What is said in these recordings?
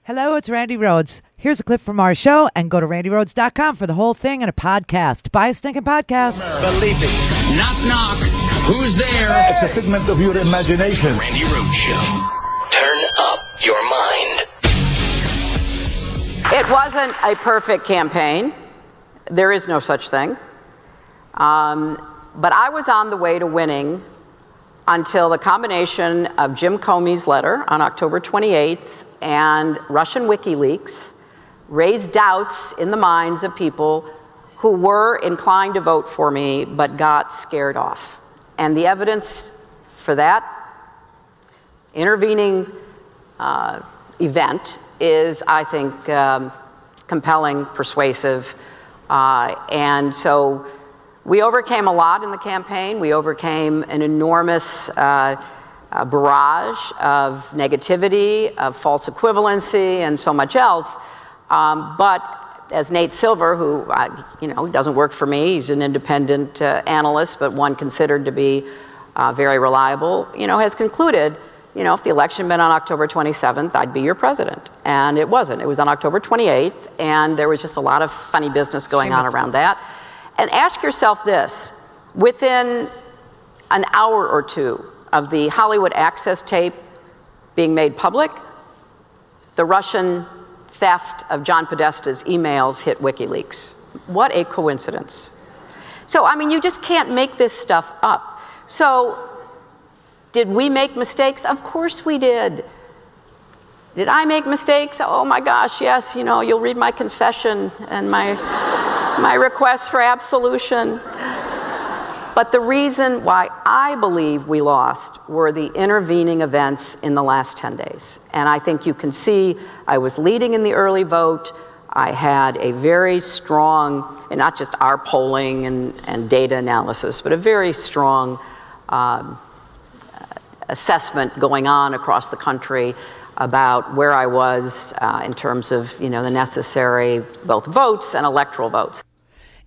Hello, it's Randi Rhodes. Here's a clip from our show, and go to randyrhodes.com for the whole thing and a podcast. Buy a stinking podcast. Believe it. Knock, knock. Who's there? It's a figment of your imagination. Randi Rhodes Show. Turn up your mind. It wasn't a perfect campaign. There is no such thing. But I was on the way to winning until the combination of Jim Comey's letter on October 28th and Russian WikiLeaks raised doubts in the minds of people who were inclined to vote for me but got scared off. And the evidence for that intervening event is, I think, compelling, persuasive, and so we overcame a lot in the campaign. We overcame an enormous barrage of negativity, of false equivalency, and so much else. But as Nate Silver, who doesn't work for me, he's an independent analyst, but one considered to be very reliable, has concluded, if the election had been on October 27th, I'd be your president. And it wasn't. It was on October 28th, and there was just a lot of funny business going on around that. And ask yourself this, within an hour or two of the Hollywood Access tape being made public, the Russian theft of John Podesta's emails hit WikiLeaks. What a coincidence. So, you just can't make this stuff up. So, did we make mistakes? Of course we did. Did I make mistakes? Oh my gosh, yes, you'll read my confession and my request for absolution. But the reason why I believe we lost were the intervening events in the last 10 days. And I think you can see I was leading in the early vote. I had a very strong, and not just our polling and data analysis, but a very strong assessment going on across the country about where I was in terms of, the necessary both votes and electoral votes.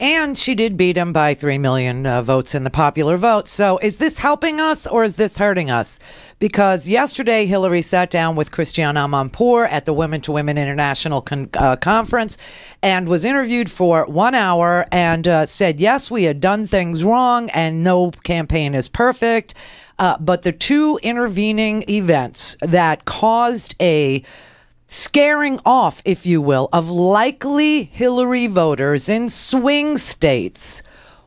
And she did beat him by 3 million votes in the popular vote. So is this helping us or is this hurting us? Because yesterday, Hillary sat down with Christiane Amanpour at the Women to Women International Conference and was interviewed for 1 hour and said, yes, we had done things wrong and no campaign is perfect. But the two intervening events that caused a scaring off, if you will, of likely Hillary voters in swing states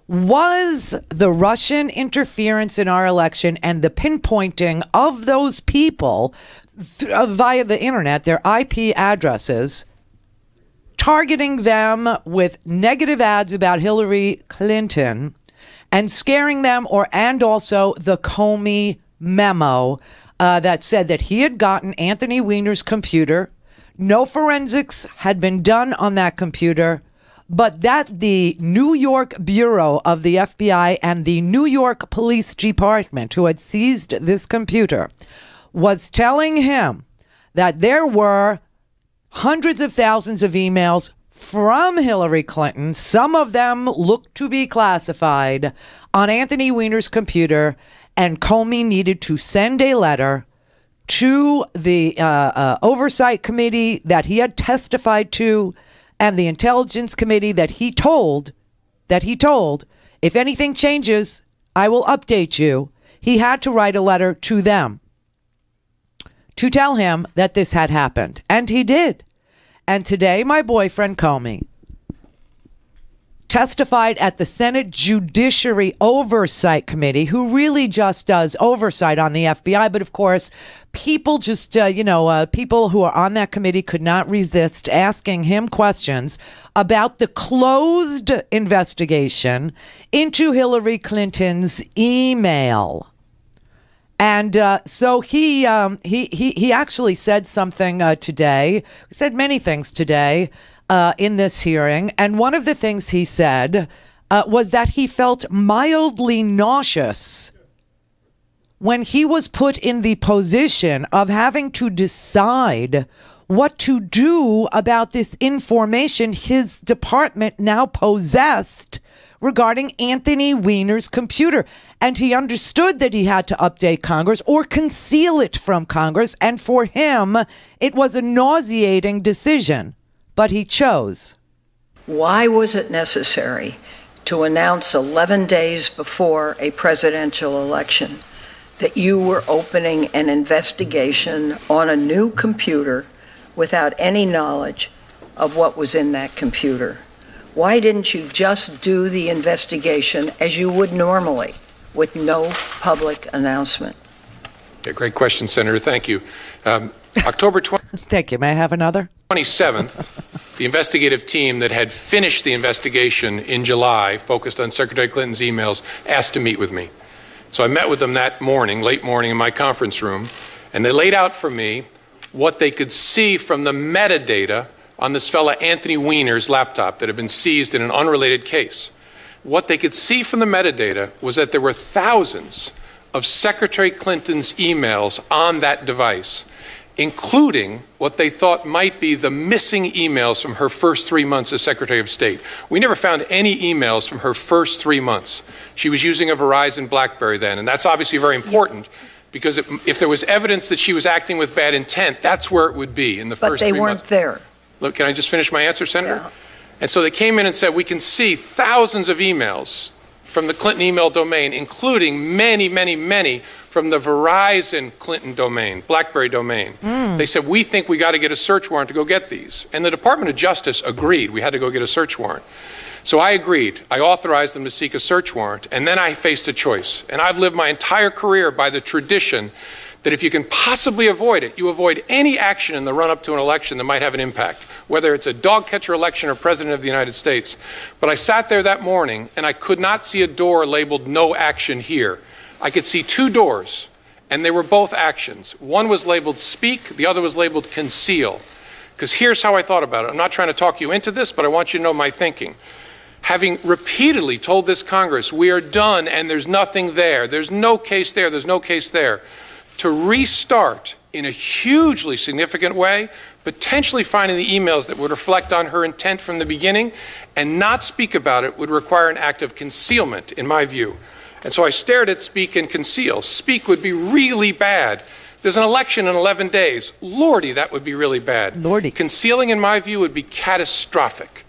was the Russian interference in our election and the pinpointing of those people via the internet, their IP addresses, targeting them with negative ads about Hillary Clinton and scaring them, and also the Comey memo that said that he had gotten Anthony Weiner's computer. No forensics had been done on that computer, but that the New York Bureau of the FBI and the New York Police Department, who had seized this computer, was telling him that there were hundreds of thousands of emails from Hillary Clinton, some of them looked to be classified, on Anthony Weiner's computer, and Comey needed to send a letter to the oversight committee that he had testified to and the intelligence committee that he told, if anything changes, I will update you. He had to write a letter to them to tell him that this had happened. And he did. And today, my boyfriend Comey testified at the Senate Judiciary Oversight Committee, who really just does oversight on the FBI. But of course, people just, people who are on that committee could not resist asking him questions about the closed investigation into Hillary Clinton's email. And so he actually said something today. He said many things today in this hearing. And one of the things he said was that he felt mildly nauseous when he was put in the position of having to decide what to do about this information his department now possessed regarding Anthony Weiner's computer. And he understood that he had to update Congress or conceal it from Congress. And for him, it was a nauseating decision. But he chose. Why was it necessary to announce 11 days before a presidential election that you were opening an investigation on a new computer without any knowledge of what was in that computer? Why didn't you just do the investigation as you would normally with no public announcement? Yeah, great question, Senator. Thank you. October 20th. Thank you. May I have another? 27th, the investigative team that had finished the investigation in July, focused on Secretary Clinton's emails, asked to meet with me. So I met with them that morning, late morning, in my conference room, and they laid out for me what they could see from the metadata on this fella Anthony Weiner's laptop that had been seized in an unrelated case. What they could see from the metadata was that there were thousands of Secretary Clinton's emails on that device, including what they thought might be the missing emails from her first 3 months as Secretary of State. We never found any emails from her first 3 months. She was using a Verizon BlackBerry then, and that's obviously very important because if there was evidence that she was acting with bad intent, that's where it would be in the first 3 months. But they weren't there. Look, can I just finish my answer, Senator? Yeah. And so they came in and said, we can see thousands of emails from the Clinton email domain, including many, many, many from the Verizon Clinton domain, BlackBerry domain. They said, we think we got to get a search warrant to go get these. And the Department of Justice agreed we had to go get a search warrant. So I agreed. I authorized them to seek a search warrant. And then I faced a choice. And I've lived my entire career by the tradition that if you can possibly avoid it, you avoid any action in the run-up to an election that might have an impact, whether it's a dog catcher election or President of the United States. But I sat there that morning, and I could not see a door labeled no action here. I could see two doors, and they were both actions. One was labeled speak, the other was labeled conceal. Because here's how I thought about it. I'm not trying to talk you into this, but I want you to know my thinking. Having repeatedly told this Congress, we are done and there's nothing there, there's no case there, there's no case there, to restart in a hugely significant way, potentially finding the emails that would reflect on her intent from the beginning and not speak about it would require an act of concealment, in my view. And so I stared at speak and conceal. Speak would be really bad. There's an election in 11 days. Lordy, that would be really bad. Lordy. Concealing, in my view, would be catastrophic.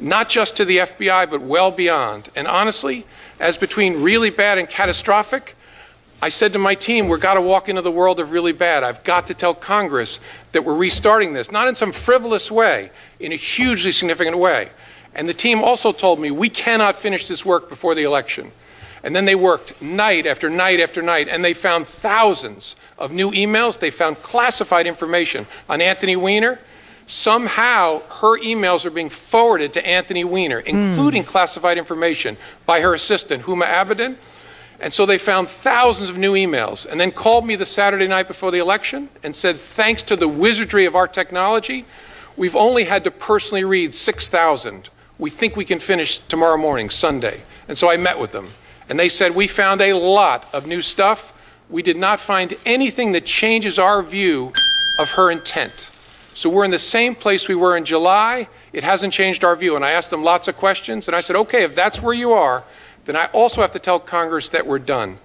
Not just to the FBI, but well beyond. And honestly, as between really bad and catastrophic, I said to my team, we've got to walk into the world of really bad. I've got to tell Congress that we're restarting this, not in some frivolous way, in a hugely significant way. And the team also told me, we cannot finish this work before the election. And then they worked night after night after night, and they found thousands of new emails. They found classified information on Anthony Weiner. Somehow, her emails are being forwarded to Anthony Weiner, including classified information by her assistant, Huma Abedin. And so they found thousands of new emails and then called me the Saturday night before the election and said, thanks to the wizardry of our technology, we've only had to personally read 6,000. We think we can finish tomorrow morning, Sunday. And so I met with them. And they said, we found a lot of new stuff. We did not find anything that changes our view of her intent. So we're in the same place we were in July. It hasn't changed our view. And I asked them lots of questions. And I said, okay, if that's where you are, then I also have to tell Congress that we're done.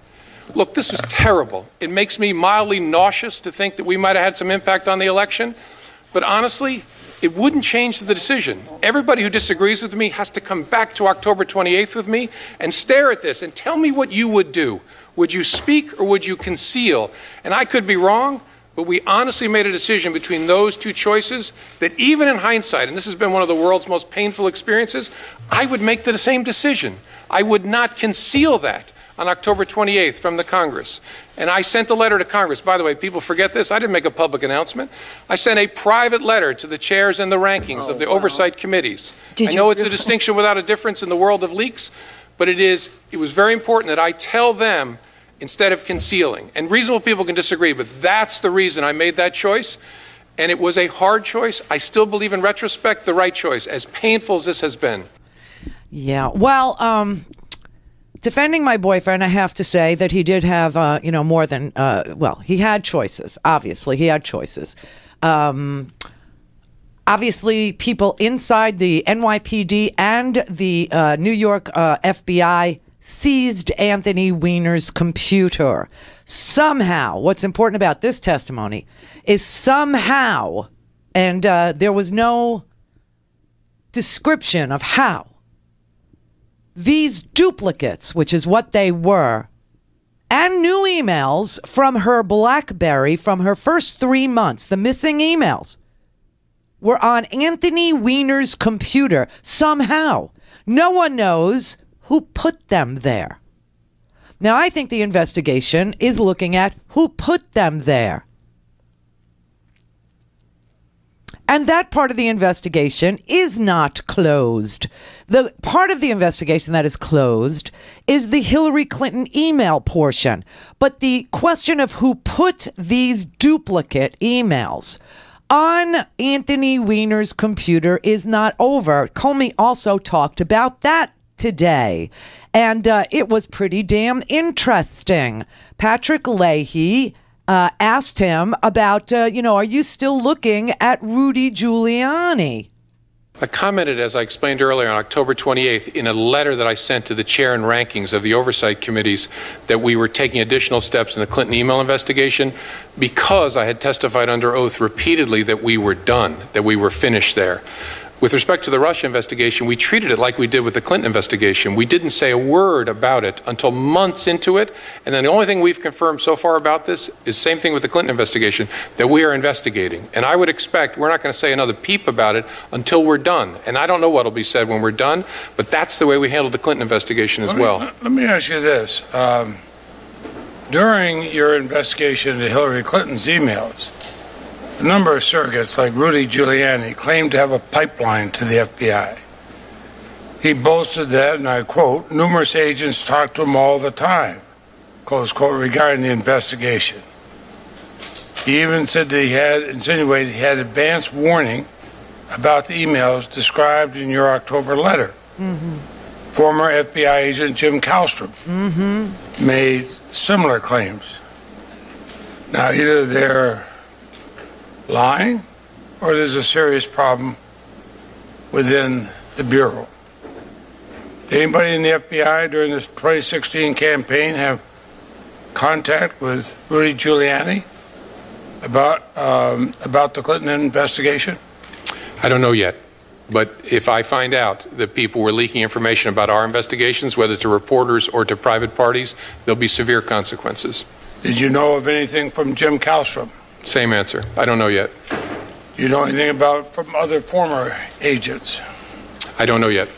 Look, this was terrible. It makes me mildly nauseous to think that we might have had some impact on the election. But honestly, it wouldn't change the decision. Everybody who disagrees with me has to come back to October 28th with me and stare at this and tell me what you would do. Would you speak or would you conceal? And I could be wrong, but we honestly made a decision between those two choices that even in hindsight, and this has been one of the world's most painful experiences, I would make the same decision. I would not conceal that on October 28th from the Congress. And I sent a letter to Congress. By the way, people forget this. I didn't make a public announcement. I sent a private letter to the chairs and the rankings of the oversight committees. I know it's a distinction without a difference in the world of leaks, but it was very important that I tell them instead of concealing. And reasonable people can disagree, but that's the reason I made that choice. And it was a hard choice. I still believe in retrospect the right choice, as painful as this has been. Yeah, well, defending my boyfriend, I have to say that he did have, more than, he had choices. Obviously, he had choices. Obviously, people inside the NYPD and the New York FBI seized Anthony Weiner's computer. Somehow, what's important about this testimony is somehow, and there was no description of how, these duplicates, which is what they were, and new emails from her BlackBerry from her first 3 months, the missing emails, were on Anthony Weiner's computer somehow. No one knows who put them there. Now, I think the investigation is looking at who put them there. And that part of the investigation is not closed. The part of the investigation that is closed is the Hillary Clinton email portion. But the question of who put these duplicate emails on Anthony Weiner's computer is not over. Comey also talked about that today. And it was pretty damn interesting. Patrick Leahy asked him about, are you still looking at Rudy Giuliani? I commented, as I explained earlier, on October 28th in a letter that I sent to the chair and rankings of the oversight committees that we were taking additional steps in the Clinton email investigation because I had testified under oath repeatedly that we were done, that we were finished there. With respect to the Russia investigation, we treated it like we did with the Clinton investigation. We didn't say a word about it until months into it. And then the only thing we've confirmed so far about this is same thing with the Clinton investigation, that we are investigating. And I would expect we're not going to say another peep about it until we're done. And I don't know what will be said when we're done, but that's the way we handled the Clinton investigation as well. Let me ask you this. During your investigation into Hillary Clinton's emails, a number of surrogates, like Rudy Giuliani, claimed to have a pipeline to the FBI. He boasted that, and I quote, numerous agents talked to him all the time, close quote, regarding the investigation. He even said that he had insinuated he had advance warning about the emails described in your October letter. Mm-hmm. Former FBI agent Jim Kallstrom made similar claims. Now, either they're lying, or there's a serious problem within the Bureau. Did anybody in the FBI during this 2016 campaign have contact with Rudy Giuliani about the Clinton investigation? I don't know yet. But if I find out that people were leaking information about our investigations, whether to reporters or to private parties, there'll be severe consequences. Did you know of anything from Jim Kallstrom? Same answer. I don't know yet. You know anything from other former agents? I don't know yet.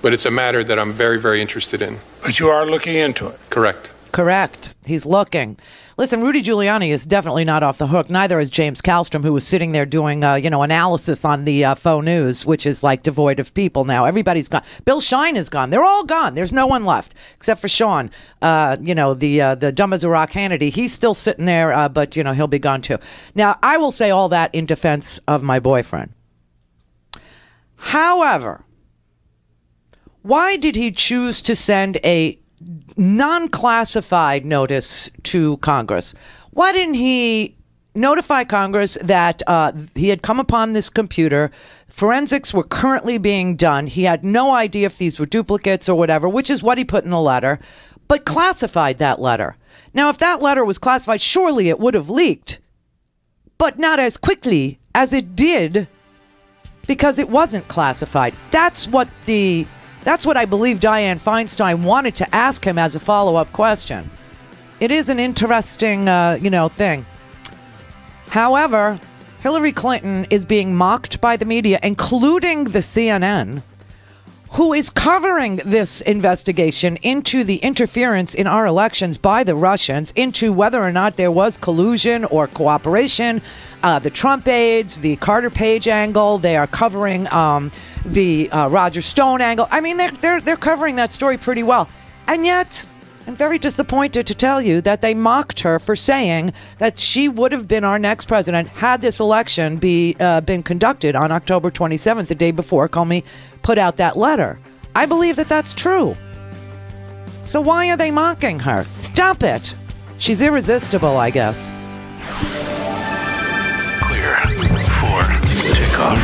But it's a matter that I'm very, very interested in. But you are looking into it? Correct. Correct. He's looking. Listen, Rudy Giuliani is definitely not off the hook. Neither is James Kallstrom, who was sitting there doing, analysis on the faux news, which is like devoid of people now. Everybody's gone. Bill Shine is gone. They're all gone. There's no one left except for Sean. The dumb as a rock Hannity. He's still sitting there, but he'll be gone too. Now, I will say all that in defense of my boyfriend. However, why did he choose to send a non-classified notice to Congress? Why didn't he notify Congress that he had come upon this computer? Forensics were currently being done. He had no idea if these were duplicates or whatever, which is what he put in the letter, but classified that letter. Now, if that letter was classified, surely it would have leaked, but not as quickly as it did because it wasn't classified. That's what I believe Dianne Feinstein wanted to ask him as a follow-up question. It is an interesting, thing. However, Hillary Clinton is being mocked by the media, including the CNN, who is covering this investigation into the interference in our elections by the Russians, into whether or not there was collusion or cooperation, the Trump aides, the Carter Page angle. They are covering the Roger Stone angle. I mean, they're covering that story pretty well. And yet, I'm very disappointed to tell you that they mocked her for saying that she would have been our next president had this election been conducted on October 27th, the day before Comey put out that letter. I believe that that's true. So why are they mocking her? Stop it. She's irresistible, I guess. Clear for takeoff.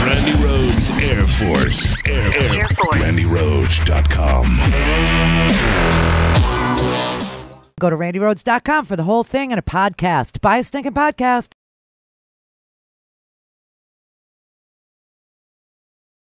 Force. Air Force. RandyRhodes.com. Go to randyrhodes.com for the whole thing and a podcast. Buy a stinking podcast.